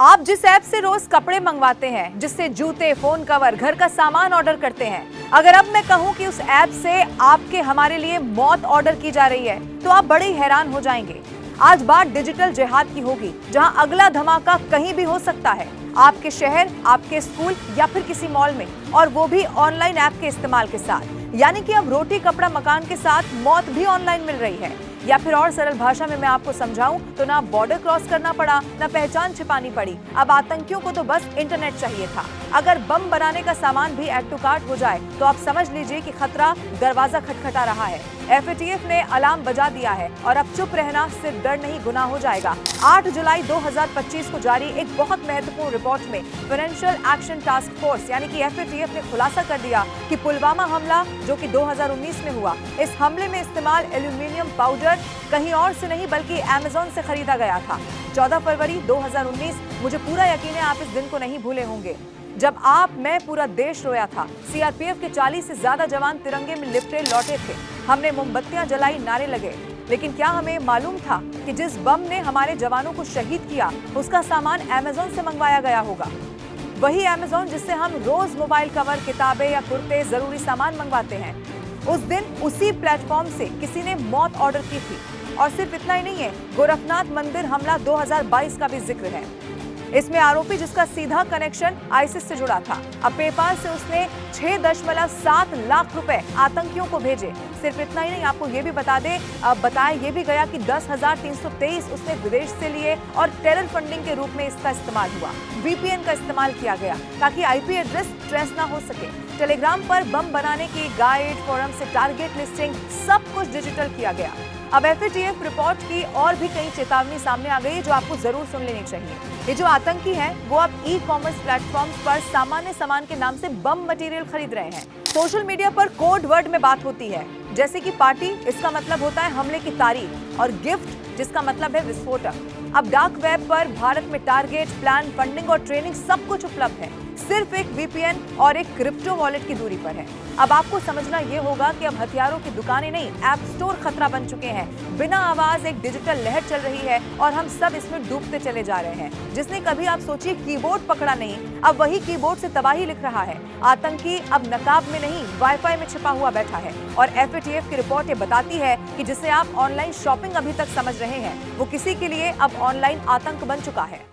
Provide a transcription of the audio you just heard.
आप जिस ऐप से रोज कपड़े मंगवाते हैं, जिससे जूते, फोन कवर, घर का सामान ऑर्डर करते हैं, अगर अब मैं कहूं कि उस ऐप से आपके हमारे लिए मौत ऑर्डर की जा रही है, तो आप बड़े हैरान हो जाएंगे। आज बात डिजिटल जिहाद की होगी, जहां अगला धमाका कहीं भी हो सकता है, आपके शहर, आपके स्कूल या फिर किसी मॉल में, और वो भी ऑनलाइन ऐप के इस्तेमाल के साथ। यानी कि अब रोटी कपड़ा मकान के साथ मौत भी ऑनलाइन मिल रही है। या फिर और सरल भाषा में मैं आपको समझाऊं तो ना बॉर्डर क्रॉस करना पड़ा, ना पहचान छिपानी पड़ी। अब आतंकियों को तो बस इंटरनेट चाहिए था। अगर बम बनाने का सामान भी ऐड टू कार्ट हो जाए तो आप समझ लीजिए कि खतरा दरवाजा खटखटा रहा है। FATF ने अलार्म बजा दिया है और अब चुप रहना सिर्फ डर नहीं गुनाह हो जाएगा। 8 जुलाई 2025 को जारी एक बहुत महत्वपूर्ण रिपोर्ट में फाइनेंशियल एक्शन टास्क फोर्स यानी कि FATF ने खुलासा कर दिया कि पुलवामा हमला जो कि 2019 में हुआ, इस हमले में इस्तेमाल एल्यूमिनियम पाउडर कहीं और से नहीं बल्कि अमेज़न से खरीदा गया था। 14 फरवरी 2019, मुझे पूरा यकीन है आप इस दिन को नहीं भूले होंगे, जब मैं पूरा देश रोया था। CRPF के 40 से ज्यादा जवान तिरंगे में लिपटे लौटे थे। हमने मोमबत्तियां जलाई, नारे लगे, लेकिन क्या हमें मालूम था कि जिस बम ने हमारे जवानों को शहीद किया, उसका सामान अमेज़न से मंगवाया गया होगा। वही अमेज़न जिससे हम रोज मोबाइल कवर, किताबें या कुर्ते, जरूरी सामान मंगवाते हैं। उस दिन उसी प्लेटफॉर्म से किसी ने मौत ऑर्डर की थी। और सिर्फ इतना ही नहीं है, गोरखनाथ मंदिर हमला 2022 का भी जिक्र है। इसमें आरोपी जिसका सीधा कनेक्शन आईसिस से जुड़ा था, अब पेपाल से उसने 6.7 लाख रुपए आतंकियों को भेजे। सिर्फ इतना ही नहीं, आपको ये भी बताया ये भी गया कि 10,323 उसने विदेश से लिए और टेरर फंडिंग के रूप में इसका इस्तेमाल हुआ। VPN का इस्तेमाल किया गया ताकि IP एड्रेस ट्रेस ना हो सके। टेलीग्राम पर बम बनाने की गाइड, फोरम से टारगेट लिस्टिंग, सब कुछ डिजिटल किया गया। अब FATF रिपोर्ट की और भी कई चेतावनी सामने आ गई है जो आपको जरूर सुन लेनी चाहिए। ये जो आतंकी हैं, वो अब ई-कॉमर्स प्लेटफॉर्म्स पर सामान्य सामान के नाम से बम मटेरियल खरीद रहे हैं। सोशल मीडिया पर कोड वर्ड में बात होती है, जैसे कि पार्टी, इसका मतलब होता है हमले की तारीख, और गिफ्ट जिसका मतलब है विस्फोटक। अब डार्क वेब पर भारत में टारगेट, प्लान, फंडिंग और ट्रेनिंग सब कुछ उपलब्ध है, सिर्फ एक VPN और एक क्रिप्टो वॉलेट की दूरी पर है। अब आपको समझना ये होगा कि अब हथियारों की दुकानें नहीं, ऐप स्टोर खतरा बन चुके हैं। बिना आवाज एक डिजिटल लहर चल रही है और हम सब इसमें डूबते चले जा रहे हैं। जिसने कभी आप सोचिए कीबोर्ड पकड़ा नहीं, अब वही कीबोर्ड से तबाही लिख रहा है। आतंकी अब नकाब में नहीं, वाईफाई में छिपा हुआ बैठा है। और FATF की रिपोर्ट ये बताती है कि जिसे आप ऑनलाइन शॉपिंग अभी तक समझ रहे हैं, वो किसी के लिए अब ऑनलाइन आतंक बन चुका है।